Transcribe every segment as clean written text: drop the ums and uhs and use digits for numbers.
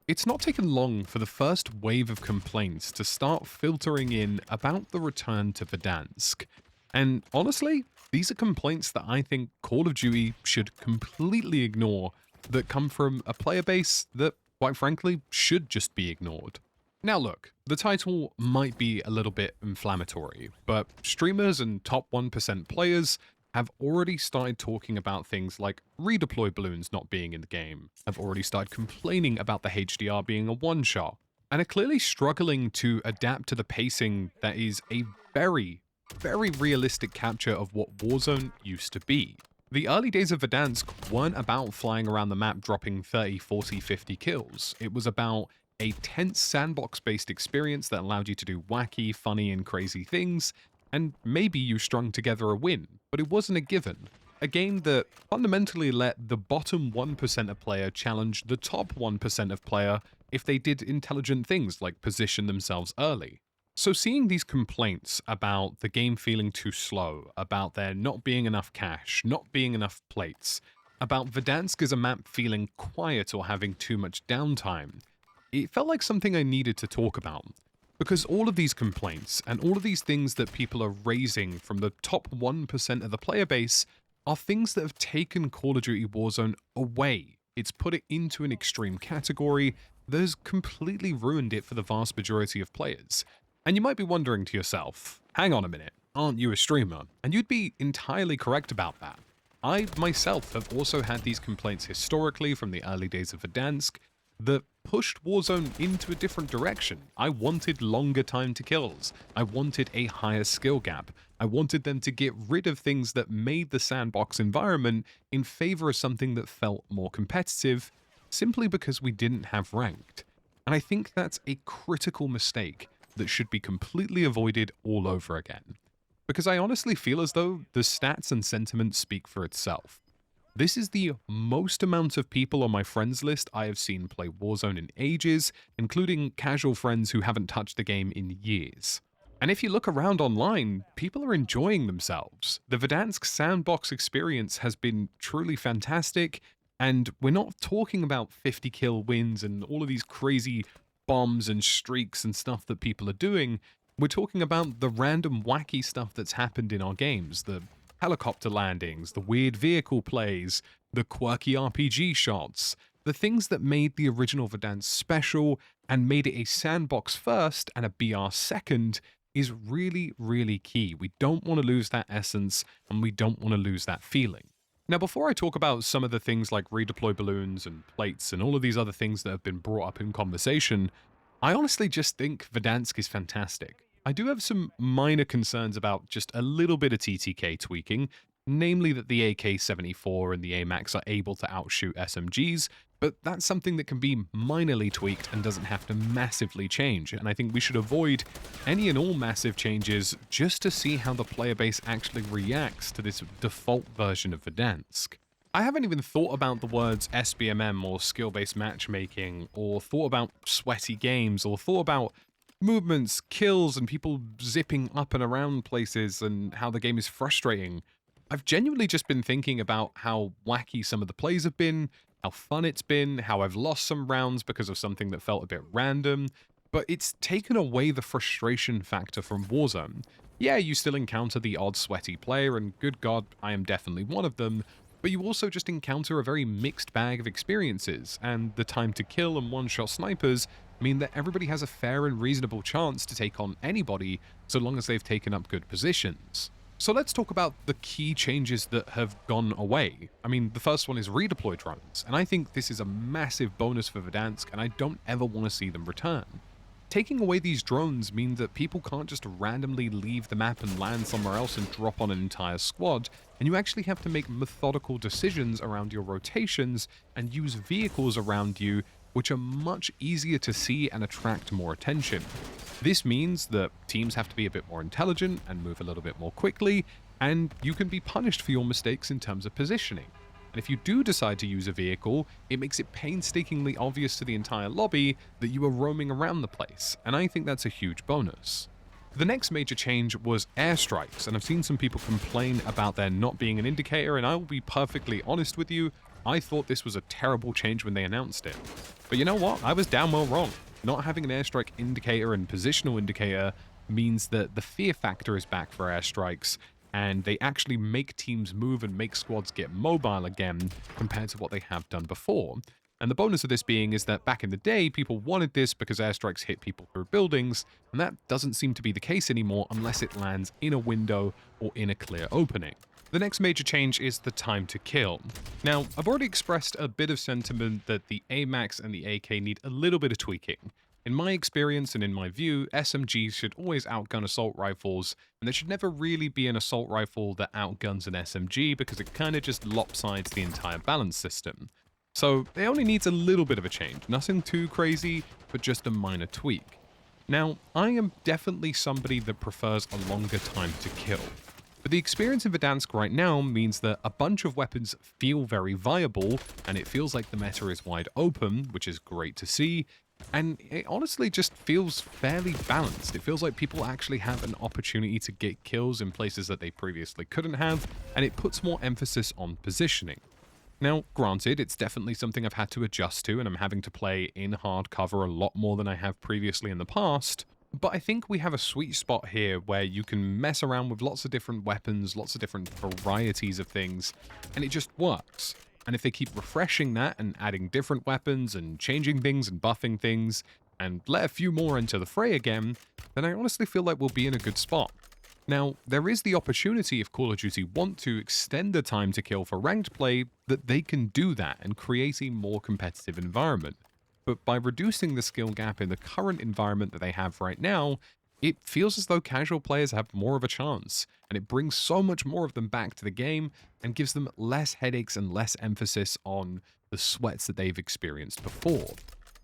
It's not taken long for the first wave of complaints to start filtering in about the return to Verdansk. And honestly, these are complaints that I think Call of Duty should completely ignore, that come from a player base that, quite frankly, should just be ignored. Now look, the title might be a little bit inflammatory, but streamers and top 1% players have already started talking about things like redeploy balloons not being in the game, have already started complaining about the HDR being a one-shot, and are clearly struggling to adapt to the pacing that is a very realistic capture of what Warzone used to be. The early days of Verdansk weren't about flying around the map dropping 30, 40, 50 kills. It was about a tense sandbox-based experience that allowed you to do wacky, funny, and crazy things, and maybe you strung together a win, but it wasn't a given. A game that fundamentally let the bottom 1% of player challenge the top 1% of player if they did intelligent things like position themselves early. So seeing these complaints about the game feeling too slow, about there not being enough cash, not being enough plates, about Verdansk as a map feeling quiet or having too much downtime, it felt like something I needed to talk about. Because all of these complaints and all of these things that people are raising from the top 1% of the player base are things that have taken Call of Duty Warzone away. It's put it into an extreme category that has completely ruined it for the vast majority of players. And you might be wondering to yourself, hang on a minute, aren't you a streamer? And you'd be entirely correct about that. I myself have also had these complaints historically from the early days of Verdansk that pushed Warzone into a different direction. I wanted longer time to kills. I wanted a higher skill gap. I wanted them to get rid of things that made the sandbox environment in favor of something that felt more competitive, simply because we didn't have ranked. And I think that's a critical mistake that should be completely avoided all over again. Because I honestly feel as though the stats and sentiment speak for itself. This is the most amount of people on my friends list I have seen play Warzone in ages, including casual friends who haven't touched the game in years. And if you look around online, people are enjoying themselves. The Verdansk sandbox experience has been truly fantastic, and we're not talking about 50 kill wins and all of these crazy bombs and streaks and stuff that people are doing. We're talking about the random wacky stuff that's happened in our games, the helicopter landings, the weird vehicle plays, the quirky RPG shots, the things that made the original Verdansk special and made it a sandbox first and a BR second is really key. We don't want to lose that essence, and we don't want to lose that feeling. Now, before I talk about some of the things like redeploy balloons and plates and all of these other things that have been brought up in conversation, I honestly just think Verdansk is fantastic. I do have some minor concerns about just a little bit of TTK tweaking, namely that the AK-74 and the AMAX are able to outshoot SMGs, but that's something that can be minorly tweaked and doesn't have to massively change, and I think we should avoid any and all massive changes just to see how the player base actually reacts to this default version of Verdansk. I haven't even thought about the words SBMM or skill-based matchmaking, or thought about sweaty games, or thought about movements, kills, and people zipping up and around places and how the game is frustrating. I've genuinely just been thinking about how wacky some of the plays have been, how fun it's been, how I've lost some rounds because of something that felt a bit random, but it's taken away the frustration factor from Warzone. Yeah, you still encounter the odd sweaty player, and good god, I am definitely one of them, but you also just encounter a very mixed bag of experiences, and the time to kill and one-shot snipers mean that everybody has a fair and reasonable chance to take on anybody so long as they've taken up good positions. So let's talk about the key changes that have gone away. I mean, the first one is redeploy drones, and I think this is a massive bonus for Verdansk, and I don't ever want to see them return. Taking away these drones means that people can't just randomly leave the map and land somewhere else and drop on an entire squad, and you actually have to make methodical decisions around your rotations and use vehicles around you which are much easier to see and attract more attention. This means that teams have to be a bit more intelligent and move a little bit more quickly, and you can be punished for your mistakes in terms of positioning. And if you do decide to use a vehicle, it makes it painstakingly obvious to the entire lobby that you are roaming around the place, and I think that's a huge bonus. The next major change was airstrikes, and I've seen some people complain about there not being an indicator, and I will be perfectly honest with you, I thought this was a terrible change when they announced it. But you know what? I was damn well wrong. Not having an airstrike indicator and positional indicator means that the fear factor is back for airstrikes, and they actually make teams move and make squads get mobile again compared to what they have done before. And the bonus of this being is that back in the day, people wanted this because airstrikes hit people through buildings, and that doesn't seem to be the case anymore unless it lands in a window or in a clear opening. The next major change is the time to kill. Now, I've already expressed a bit of sentiment that the AMAX and the AK need a little bit of tweaking. In my experience and in my view, SMGs should always outgun assault rifles, and there should never really be an assault rifle that outguns an SMG because it kind of just lopsides the entire balance system. So it only needs a little bit of a change, nothing too crazy, but just a minor tweak. Now, I am definitely somebody that prefers a longer time to kill. But the experience in Verdansk right now means that a bunch of weapons feel very viable, and it feels like the meta is wide open, which is great to see, and it honestly just feels fairly balanced. It feels like people actually have an opportunity to get kills in places that they previously couldn't have, and it puts more emphasis on positioning. Now, granted, it's definitely something I've had to adjust to, and I'm having to play in hard cover a lot more than I have previously in the past, but I think we have a sweet spot here where you can mess around with lots of different weapons, lots of different varieties of things, and it just works. And if they keep refreshing that and adding different weapons and changing things and buffing things, and let a few more into the fray again, then I honestly feel like we'll be in a good spot. Now, there is the opportunity if Call of Duty want to extend the time to kill for ranked play, that they can do that and create a more competitive environment. But by reducing the skill gap in the current environment that they have right now, it feels as though casual players have more of a chance, and it brings so much more of them back to the game and gives them less headaches and less emphasis on the sweats that they've experienced before.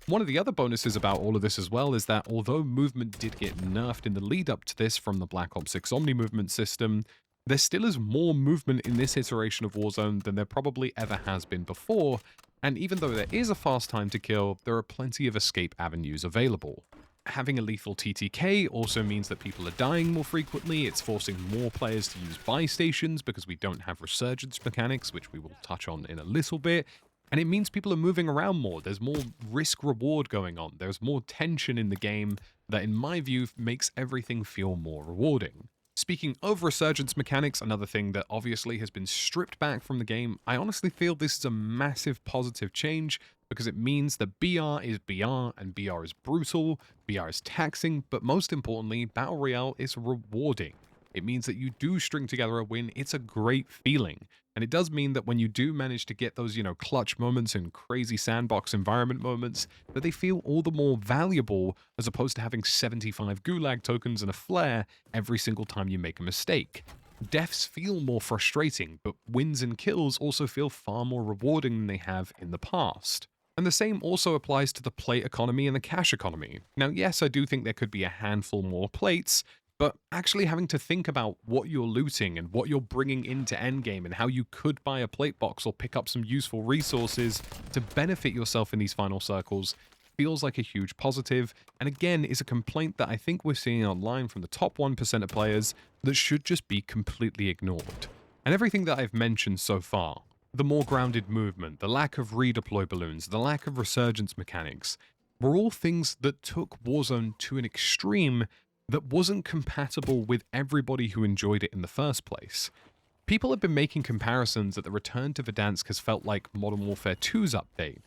One of the other bonuses about all of this as well is that although movement did get nerfed in the lead up to this from the Black Ops 6 Omni movement system, there still is more movement in this iteration of Warzone than there probably ever has been before, and even though there is a fast time to kill, there are plenty of escape avenues available. Having a lethal TTK also means that people are dying more frequently. It's forcing more players to use buy stations because we don't have resurgence mechanics, which we will touch on in a little bit. And it means people are moving around more. There's more risk-reward going on. There's more tension in the game that, in my view, makes everything feel more rewarding. Speaking of resurgence mechanics, another thing that obviously has been stripped back from the game, I honestly feel this is a massive positive change because it means that BR is BR and BR is brutal, BR is taxing, but most importantly, Battle Royale is rewarding. It means that you do string together a win, it's a great feeling. And it does mean that when you do manage to get those, clutch moments and crazy sandbox environment moments, that they feel all the more valuable as opposed to having 75 gulag tokens and a flare every single time you make a mistake. Deaths feel more frustrating, but wins and kills also feel far more rewarding than they have in the past. And the same also applies to the plate economy and the cash economy. Now, yes, I do think there could be a handful more plates, but actually having to think about what you're looting and what you're bringing into endgame and how you could buy a plate box or pick up some useful resources to benefit yourself in these final circles feels like a huge positive, and again is a complaint that I think we're seeing online from the top 1% of players that should just be completely ignored. And everything that I've mentioned so far, the more grounded movement, the lack of redeploy balloons, the lack of resurgence mechanics, were all things that took Warzone to an extreme that wasn't compatible with everybody who enjoyed it in the first place. People have been making comparisons that the return to Verdansk has felt like Modern Warfare 2's update,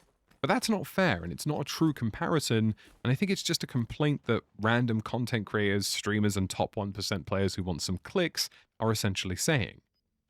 but that's not fair and it's not a true comparison, and I think it's just a complaint that random content creators, streamers, and top 1% players who want some clicks are essentially saying.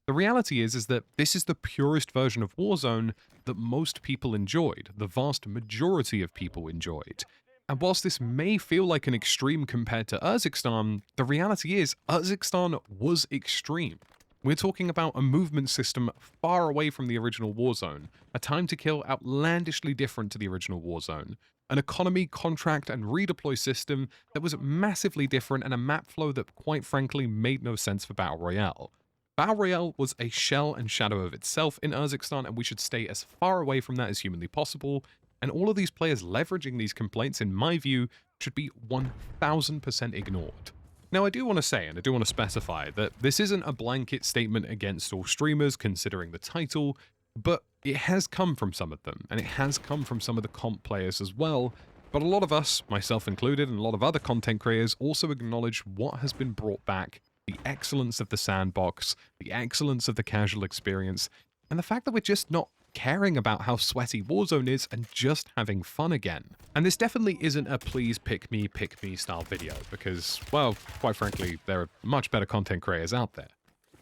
The reality is that this is the purest version of Warzone that most people enjoyed, the vast majority of people enjoyed. And whilst this may feel like an extreme compared to Urzikstan, the reality is Urzikstan was extreme. We're talking about a movement system far away from the original Warzone, a time to kill outlandishly different to the original Warzone, an economy, contract, and redeploy system that was massively different, and a map flow that quite frankly made no sense for Battle Royale. Battle Royale was a shell and shadow of itself in Urzikstan, and we should stay as far away from that as humanly possible. And all of these players leveraging these complaints, in my view, should be 1000% ignored. Now, I do want to say, and I do want to specify, that this isn't a blanket statement against all streamers, considering the title, but It has come from some of them, and it has come from some of the comp players as well, but a lot of us, myself included, and a lot of other content creators also acknowledge what has been brought back, the excellence of the sandbox, the excellence of the casual experience, and the fact that we're just not caring about how sweaty Warzone is and just having fun again. And this definitely isn't a please pick me style video, because, well, quite frankly, there are much better content creators out there.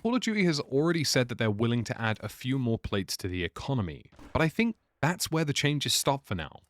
Call of Duty has already said that they're willing to add a few more plates to the economy, but I think that's where the changes stop for now.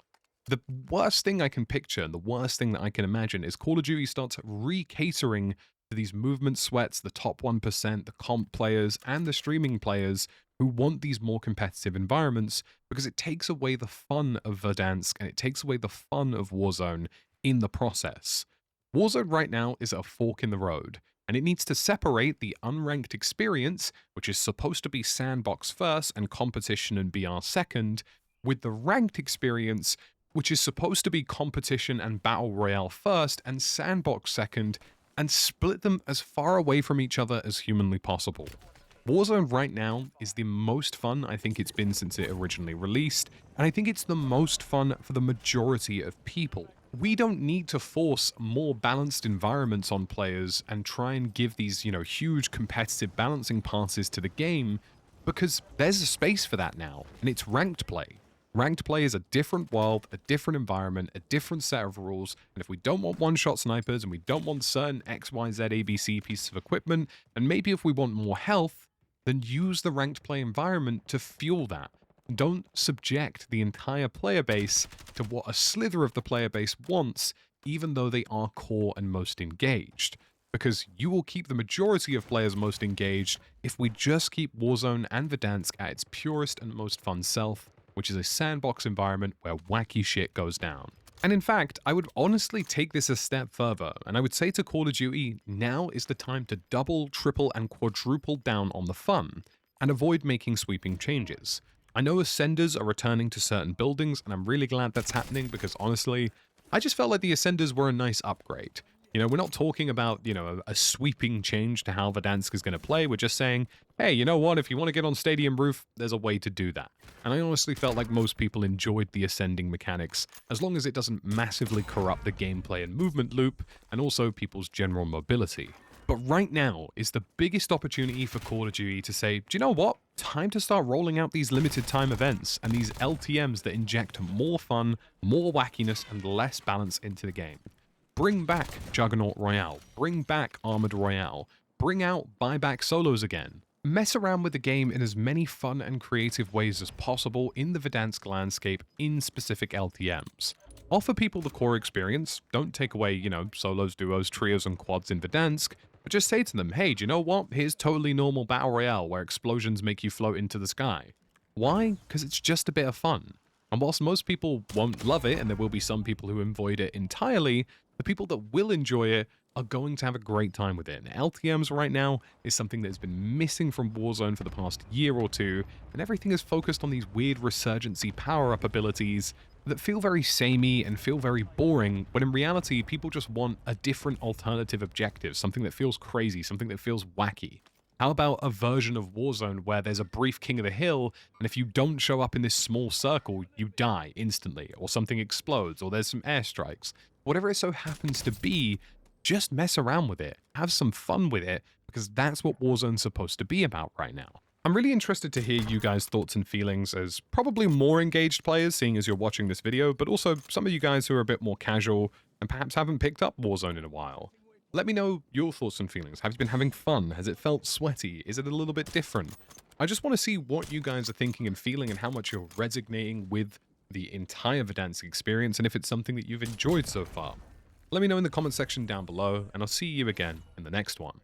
The worst thing I can picture, and the worst thing that I can imagine, is Call of Duty starts re-catering to these movement sweats, the top 1%, the comp players, and the streaming players who want these more competitive environments, because it takes away the fun of Verdansk and it takes away the fun of Warzone in the process. Warzone right now is a fork in the road, and it needs to separate the unranked experience, which is supposed to be sandbox first and competition and BR second, with the ranked experience, which is supposed to be competition and battle royale first and sandbox second, and split them as far away from each other as humanly possible. Warzone right now is the most fun I think it's been since it originally released, and I think it's the most fun for the majority of people. We don't need to force more balanced environments on players and try and give these, huge competitive balancing passes to the game, because there's a space for that now, and it's ranked play. Ranked play is a different world, a different environment, a different set of rules, and if we don't want one-shot snipers and we don't want certain XYZ ABC pieces of equipment, and maybe if we want more health, then use the ranked play environment to fuel that. Don't subject the entire player base to what a slither of the player base wants, even though they are core and most engaged. Because you will keep the majority of players most engaged if we just keep Warzone and Verdansk at its purest and most fun self, which is a sandbox environment where wacky shit goes down. And in fact, I would honestly take this a step further, and I would say to Call of Duty, now is the time to double, triple, and quadruple down on the fun, and avoid making sweeping changes. I know Ascenders are returning to certain buildings, and I'm really glad that's happening because honestly, I just felt like the Ascenders were a nice upgrade. We're not talking about, a sweeping change to how Verdansk is going to play. We're just saying, hey, you know what? If you want to get on Stadium Roof, there's a way to do that. And I honestly felt like most people enjoyed the ascending mechanics, as long as it doesn't massively corrupt the gameplay and movement loop, and also people's general mobility. But right now is the biggest opportunity for Call of Duty to say, do you know what? Time to start rolling out these limited time events and these LTMs that inject more fun, more wackiness, and less balance into the game. Bring back Juggernaut Royale, bring back Armored Royale, bring out buyback solos again. Mess around with the game in as many fun and creative ways as possible in the Verdansk landscape in specific LTMs. Offer people the core experience, don't take away, solos, duos, trios, and quads in Verdansk, but just say to them, hey, do you know what? Here's totally normal Battle Royale where explosions make you float into the sky. Why? Because it's just a bit of fun. And whilst most people won't love it, and there will be some people who avoid it entirely, the people that will enjoy it are going to have a great time with it. And LTMs right now is something that has been missing from Warzone for the past year or two, and everything is focused on these weird resurgency power-up abilities that feel very samey and feel very boring, when in reality, people just want a different alternative objective, something that feels crazy, something that feels wacky. How about a version of Warzone where there's a brief King of the Hill, and if you don't show up in this small circle, you die instantly, or something explodes, or there's some airstrikes. Whatever it so happens to be, just mess around with it. Have some fun with it, because that's what Warzone's supposed to be about right now. I'm really interested to hear you guys' thoughts and feelings as probably more engaged players, seeing as you're watching this video, but also some of you guys who are a bit more casual and perhaps haven't picked up Warzone in a while. Let me know your thoughts and feelings. Have you been having fun? Has it felt sweaty? Is it a little bit different? I just want to see what you guys are thinking and feeling and how much you're resonating with the entire Verdansk experience and if it's something that you've enjoyed so far. Let me know in the comment section down below, and I'll see you again in the next one.